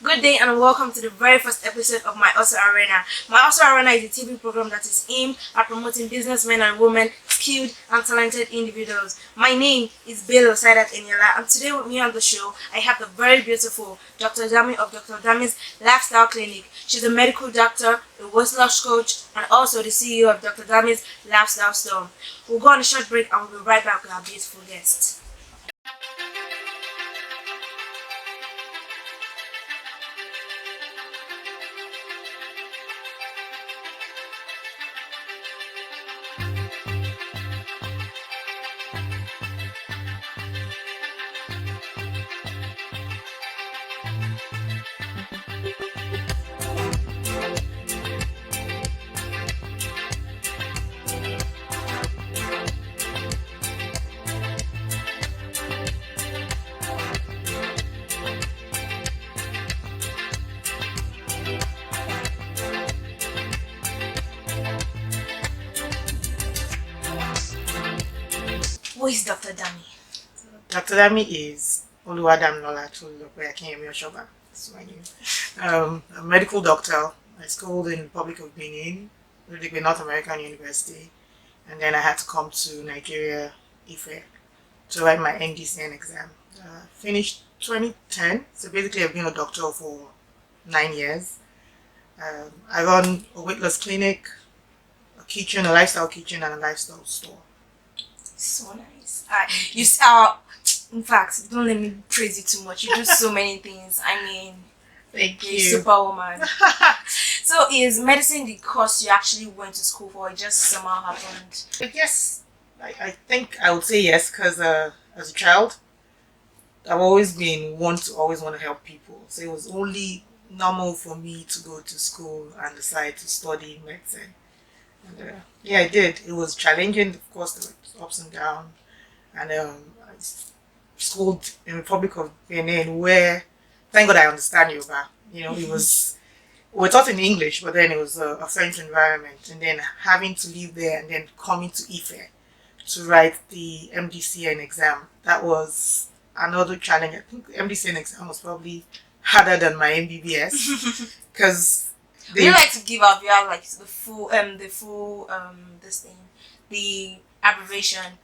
Good day and welcome to the very first episode of MyHustle Arena. MyHustle Arena is a TV program that is aimed at promoting businessmen and women, skilled and talented individuals. My name is Bello Eniola, and today with me on the show, I have the very beautiful Dr. Dami of Dr. Dami's Lifestyle Clinic. She's a medical doctor, a weight loss coach, and also the CEO of Dr. Dami's Lifestyle Store. We'll go on a short break and we'll be right back with our beautiful guest. Who is Dr. Dami? Dr. Dami is Damilola Akinyemi-Osoba. That's my name. A medical doctor. I schooled in the Republic of Benin, really North American University, and then I had to come to Nigeria, Ife, to write my NDCN exam. Finished 2010, so basically I've been a doctor for 9 years. I run a weight loss clinic, a kitchen, a lifestyle kitchen, and a lifestyle store. So nice. In fact, don't let me praise you too much. You do so many things. I mean, Thank you're you. a superwoman. So, is medicine the course you actually went to school for? It just somehow happened. Yes, I think I would say yes, because as a child, I've always been one to always want to help people. So it was only normal for me to go to school and decide to study medicine. And yeah, I did. It was challenging, of course, there were ups and downs. And I schooled in the Republic of Benin, where, thank God I understand Yoruba. You know, it was, we were taught in English, but then it was a French environment. And then having to live there and then coming to Ife to write the MDCN exam, that was another challenge. I think the MDCN exam was probably harder than my MBBS because Would you like to give up? You have like the full this thing, the abbreviation.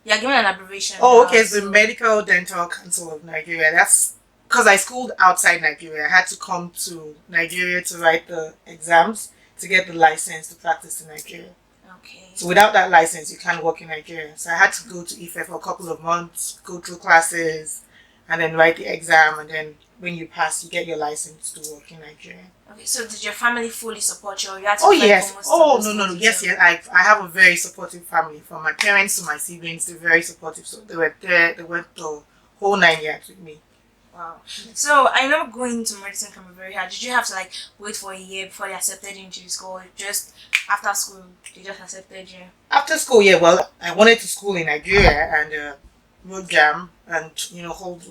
Yeah, given an abbreviation. Oh, okay. It's the Medical Dental Council of Nigeria. That's because I schooled outside Nigeria. I had to come to Nigeria to write the exams to get the license to practice in Nigeria. Okay. So without that license, you can't work in Nigeria. So I had to go to Ife for a couple of months, go through classes, and then write the exam. And then when you pass, you get your license to work in Nigeria. Okay. So did your family fully support you? Or you had to Oh fight yes. for most Oh of those no. things Yes, yourself? yes. I have a very supportive family. From my parents to my siblings, they're very supportive. So they were there. They went the whole 9 years with me. Wow. So I know going to medicine can be very hard. Did you have to like wait for a year before they accepted you into the school? Just after school, they just accepted you? After school, yeah. Well, I wanted to school in Nigeria and road jam and hold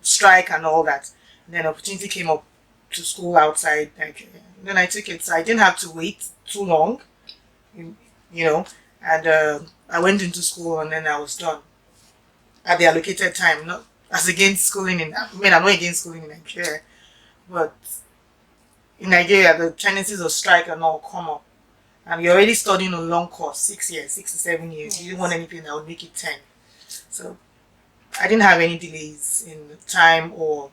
strike and all that. And then opportunity came up to school outside Nigeria. And then I took it. So I didn't have to wait too long, and I went into school and then I was done at the allocated time. Not as against schooling I'm not against schooling in Nigeria, but in Nigeria, the tendencies of strike and all come up. And you're already studying a long course, 6 years, 6 to 7 years. Yes. You didn't want anything that would make it 10. So I didn't have any delays in the time or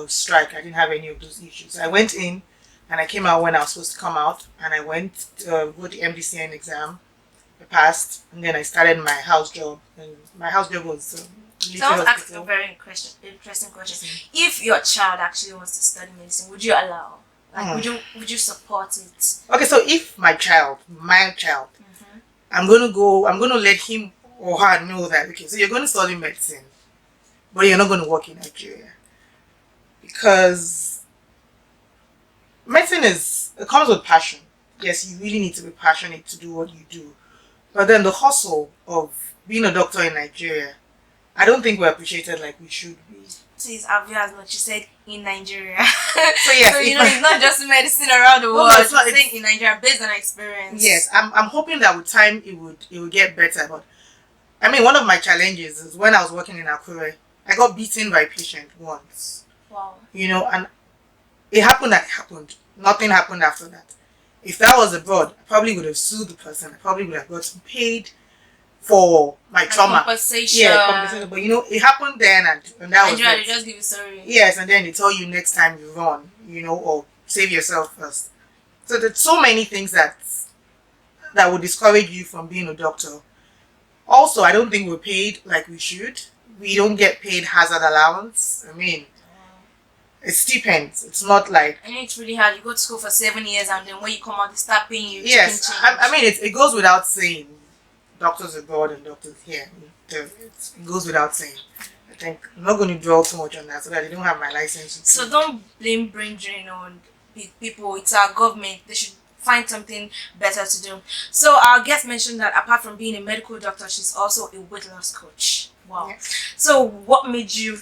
strike. I didn't have any of those issues. I went in and I came out when I was supposed to come out, and I went to go the MDCN exam. I passed, and then I started my house job. And my house job was So I want to ask a very interesting question. If your child actually wants to study medicine, would you allow? Like, would you support it? Okay, so if my child, Mm-hmm. I'm gonna let him or her know that, okay, so you're going to study medicine, but you're not going to work in Nigeria. Because medicine it comes with passion. Yes, you really need to be passionate to do what you do. But then the hustle of being a doctor in Nigeria, I don't think we're appreciated like we should be. Please, obvious what you said in Nigeria. So yes, so it's not just medicine around the world. no, it's not saying in Nigeria based on experience. Yes, I'm hoping that with time it would get better. But I mean, one of my challenges is when I was working in Akure, I got beaten by a patient once. Wow. And it happened that it happened. Nothing happened after that. If that was abroad, I probably would have sued the person. I probably would have gotten paid for my trauma. Compensation. Yeah, compensation. But it happened then, and that was Nigeria, it. they just give you sorry. Yes, and then they tell you next time you run, or save yourself first. So there's so many things that would discourage you from being a doctor. Also, I don't think we're paid like we should. We don't get paid hazard allowance. I mean, it's stipends. It's not like... I know it's really hard. You go to school for 7 years and then when you come out, they start paying you. Yes, I mean, it goes without saying. Doctors abroad and doctors here. It goes without saying. I think I'm not going to dwell too much on that so that they don't have my license. So don't blame brain drain on people. It's our government. They should find something better to do. So our guest mentioned that apart from being a medical doctor, she's also a weight loss coach. Wow. Yes. So what made you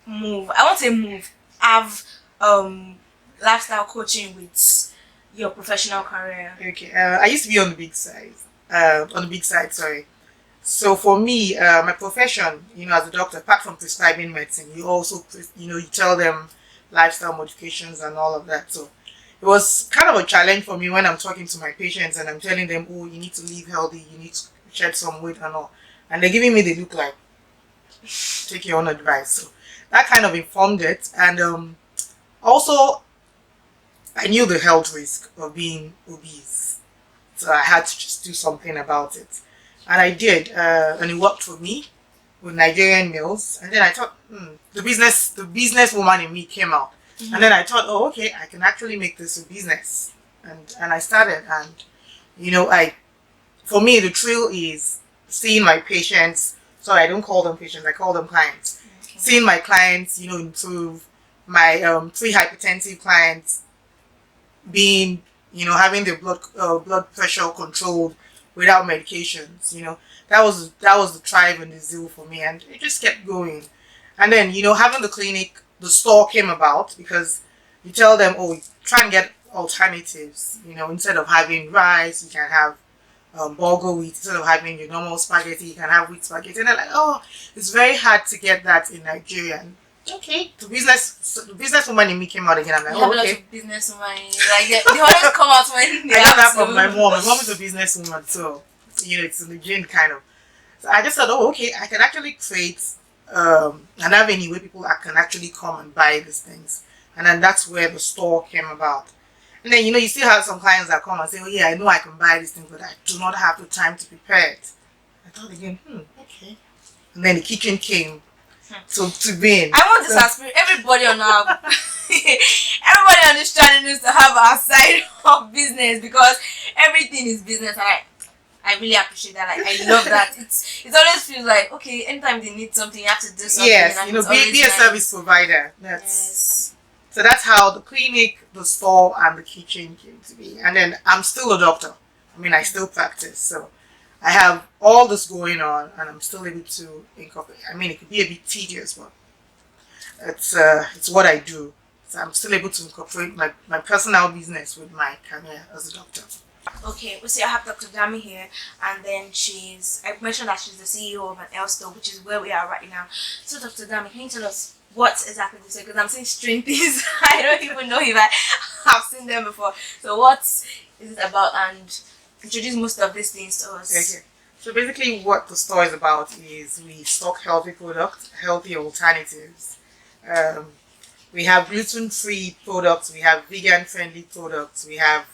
move? I won't say move. Have lifestyle coaching with your professional career. Okay. I used to be on the big side. Sorry. So for me, my profession, as a doctor, apart from prescribing medicine, you also, you tell them lifestyle modifications and all of that. So it was kind of a challenge for me when I'm talking to my patients and I'm telling them, oh, you need to live healthy, you need to shed some weight and all. And they're giving me the look like, take your own advice. So that kind of informed it. And also, I knew the health risk of being obese. So I had to just do something about it. And I did. And it worked for me with Nigerian meals. And then I thought, the business woman in me came out. Mm-hmm. And then I thought, oh, okay, I can actually make this a business. And I started. And, for me, the thrill is seeing my patients. Sorry, I don't call them patients. I call them clients. Okay. Seeing my clients, improve. My pre-hypertensive clients being, having their blood pressure controlled without medications. That was the drive and the zeal for me, and it just kept going. And then, having the clinic, the store came about because you tell them, oh, try and get alternatives. Instead of having rice, you can have bulgur wheat. Instead of having your normal spaghetti, you can have wheat spaghetti. And they're like, oh, it's very hard to get that in Nigeria. And okay, the businesswoman in me came out again. I'm like, oh, okay. A lot of businesswoman, like they always come out when they I got that from my mom. My mom is a businesswoman, so it's in the gene kind of. So I just thought, oh, okay, I can actually create an avenue where people can actually come and buy these things, and then that's where the store came about. And then you still have some clients that come and say, oh yeah, I know I can buy these things, but I do not have the time to prepare it. I thought again, okay. And then the kitchen came. So to be I want this aspirin. Everybody on this channel needs to have our side of business because everything is business. And I really appreciate that. Like, I love that. It always feels like, okay, anytime they need something, you have to do something. Yes, be a service provider. So that's how the clinic, the store, and the kitchen came to be. And then I'm still a doctor. I mean, I still practice. So I have all this going on, and I'm still able to incorporate. I mean, it could be a bit tedious, but it's what I do. So I'm still able to incorporate my personal business with my career as a doctor. Okay, we see I have Dr. Dami here, and then I mentioned that she's the CEO of an L store, which is where we are right now. So Dr. Dami, can you tell us what exactly this is? Because I'm saying strange things. I don't even know if I have seen them before. So what is it about, and introduce most of these things to us. Okay. So basically what the store is about is we stock healthy products, healthy alternatives. We have gluten-free products, we have vegan-friendly products, we have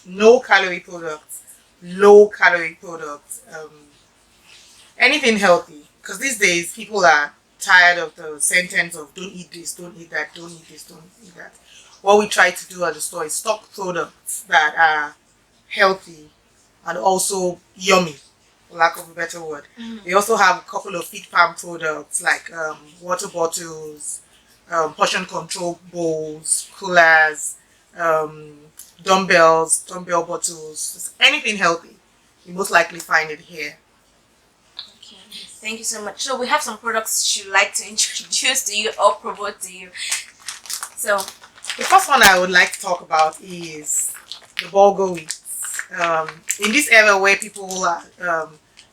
no-calorie products, low-calorie products, anything healthy. Because these days people are tired of the sentence of don't eat this, don't eat that, don't eat this, don't eat that. What we try to do at the store is stock products that are healthy and also yummy, for lack of a better word. We also have a couple of feed farm products like water bottles, portion control bowls, coolers, dumbbell bottles, just anything healthy. You most likely find it here. Okay, thank you so much. So we have some products you'd like to introduce to you or promote to you. So the first one I would like to talk about is the bulgur wheat. In this era where people are,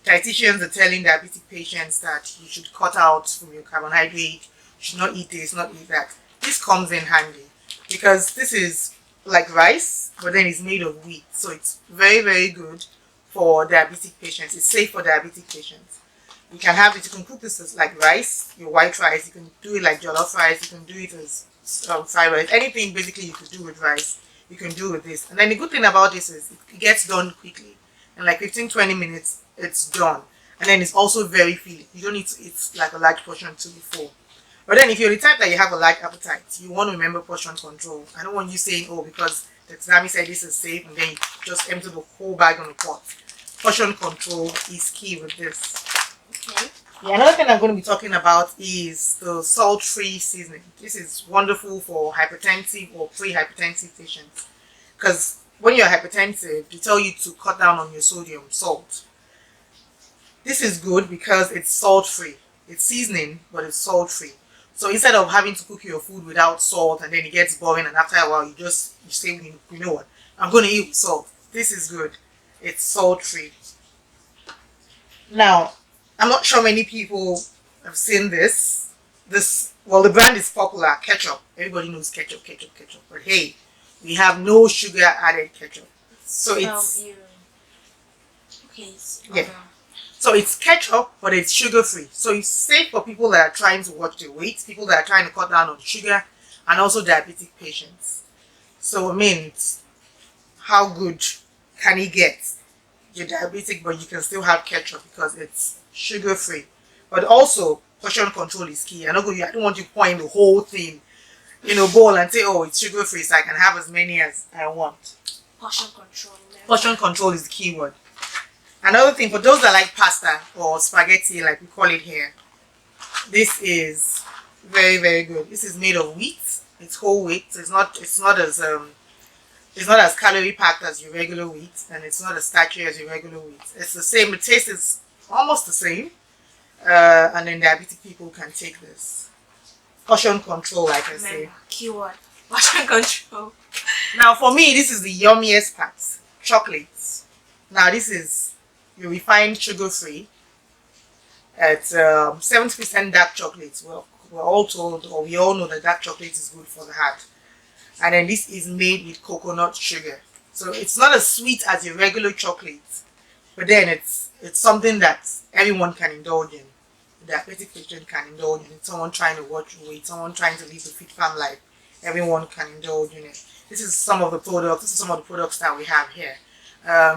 dietitians are telling diabetic patients that you should cut out from your carbohydrate, you should not eat this, not eat that. this comes in handy because this is like rice, but then it's made of wheat, so it's very, very good for diabetic patients. It's safe for diabetic patients. You can have it, you can cook this as like rice, your white rice, you can do it like jollof rice, you can do it as fried rice, anything basically you could do with rice, you can do with this. And then the good thing about this is it gets done quickly. In like 15-20 minutes, it's done. And then it's also very filling. You don't need to eat like a large portion too before. But then if you're the type that you have a large appetite, you want to remember portion control. I don't want you saying, oh, because the Tsunami said this is safe, and then you just empty the whole bag on the pot. Portion control is key with this. Okay. Yeah, another thing I'm going to be talking about is the salt-free seasoning. This is wonderful for hypertensive or pre-hypertensive patients. Because when you're hypertensive, they tell you to cut down on your sodium, salt. This is good because it's salt-free. It's seasoning, but it's salt-free. So instead of having to cook your food without salt and then it gets boring and after a while you say, you know what, I'm going to eat with salt. This is good. It's salt-free. Now, I'm not sure many people have seen this. Well, the brand is popular, ketchup. Everybody knows ketchup. But hey, we have no sugar added ketchup. So it's okay. Yeah. So it's ketchup, but it's sugar-free. So it's safe for people that are trying to watch their weight, people that are trying to cut down on sugar, and also diabetic patients. So I mean, how good can it get? You're diabetic, but you can still have ketchup because it's sugar-free. But also, portion control is key. I don't want you pouring the whole thing in a bowl and say, oh, it's sugar-free, so I can have as many as I want. Portion control. Portion control is the key word. Another thing, for those that like pasta or spaghetti, like we call it here, this is very, very good. This is made of wheat. It's whole wheat. So it's not as calorie packed as your regular wheat, and it's not as starchy as your regular wheat. It's the same. The taste is almost the same, and then diabetic people can take this. Portion control, like I say. Keyword. Portion control. Now, for me, this is the yummiest part. Chocolates. Now, this is your refined sugar-free. It's 70% dark chocolate. Well, we're all told, or we all know that dark chocolate is good for the heart. And then this is made with coconut sugar. So it's not as sweet as your regular chocolate, but then it's something that everyone can indulge in. The diabetic patient can indulge in it. Someone trying to watch weight, someone trying to live a fit farm life, everyone can indulge in it. This is some of the products. This is some of the products that we have here.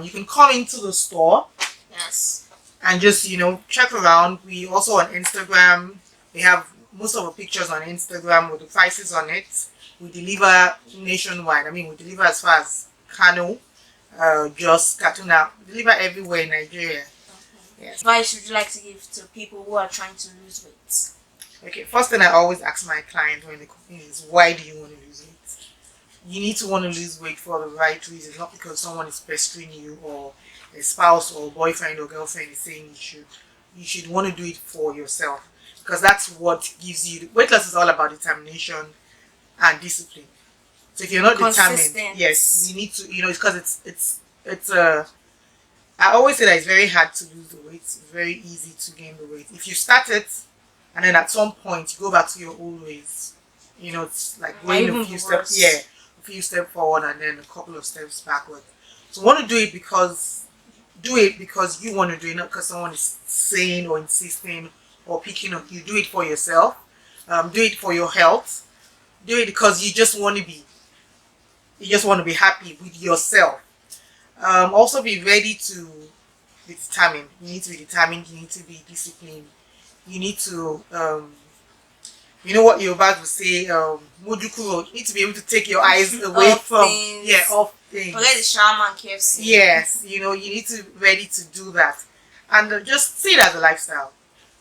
You can come into the store. Yes. And just, check around. We also on Instagram. We have most of the pictures on Instagram with the prices on it. We deliver nationwide. I mean, we deliver as far as Kano, Jos, Katuna. We deliver everywhere in Nigeria. Okay. Yes. Advice would you like to give to people who are trying to lose weight? Okay, first thing I always ask my client when they come in is, why do you want to lose weight? You need to want to lose weight for the right reason, not because someone is pestering you or a spouse or boyfriend or girlfriend is saying you should want to do it for yourself, because that's what gives you. Weight loss is all about determination and discipline. So if you're not determined, yes, you need to, because it's I always say that it's very hard to lose the weight. It's very easy to gain the weight. If you start it and then at some point you go back to your old ways, it's like going a few steps forward and then a couple of steps backward. So want to do it because you want to do it, not because someone is saying or insisting or picking on you. Do it for yourself. Do it for your health. Do it because you just want to be happy with yourself. Also be ready to be determined. You need to be determined. You need to be disciplined. You need to you know what Yorubas will say, Mojukuro. You need to be able to take your eyes away from off things. Forget the shawarma and KFC. Yes, you need to be ready to do that. And just see it as a lifestyle.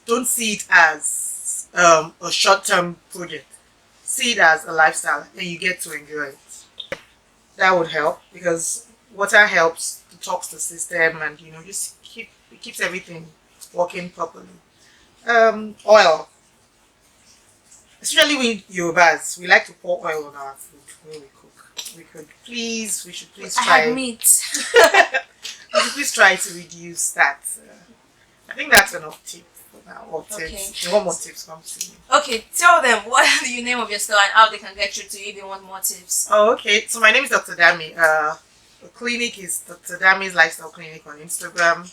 Don't see it as a short-term project. See it as a lifestyle and you get to enjoy it. That would help, because water helps detox the system and just it keeps everything working properly. Oil. Especially with Yorubas, we like to pour oil on our food when we cook. We should please try. I had meat. We should please try to reduce that. I think that's enough tip for now. Or tips. Okay. If you want more tips, come see me. Okay, tell them what is the name of your store and how they can get through to you if they want more tips. Oh, okay. So my name is Dr. Dami. The clinic is Dr. Dami's Lifestyle Clinic on Instagram.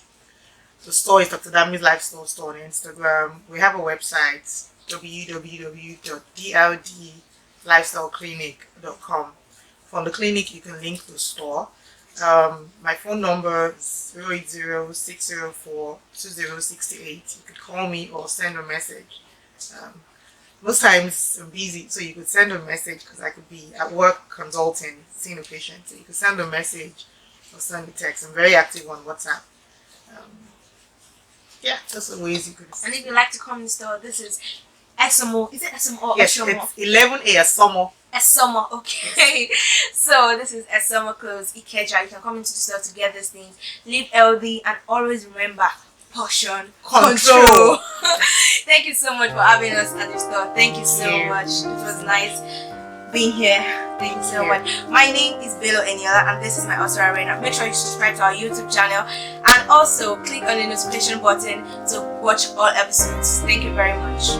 The store is Dr. Dami's Lifestyle Store on Instagram. We have a website, www.dldlifestyleclinic.com. From the clinic, you can link the store. My phone number is 080-604-2068. You could call me or send a message. Most times I'm busy, so you could send a message because I could be at work consulting, seeing a patient. So you could send a message or send a text. I'm very active on WhatsApp. Yeah, that's the ways you could. And if you like to come in the store, this is SMO. Is it SMO or Yes, SMO? it's 11A Summer. Summer, okay. So this is Summer Clothes Ikeja. You can come into the store to get these things. Live healthy and always remember portion control. Thank you so much for having us at the store. Thank you so much. It was nice being here. Thank you so much. My name is Bello Eniola and this is MyHustle Arena. Make sure you subscribe to our YouTube channel and also click on the notification button to watch all episodes. Thank you very much.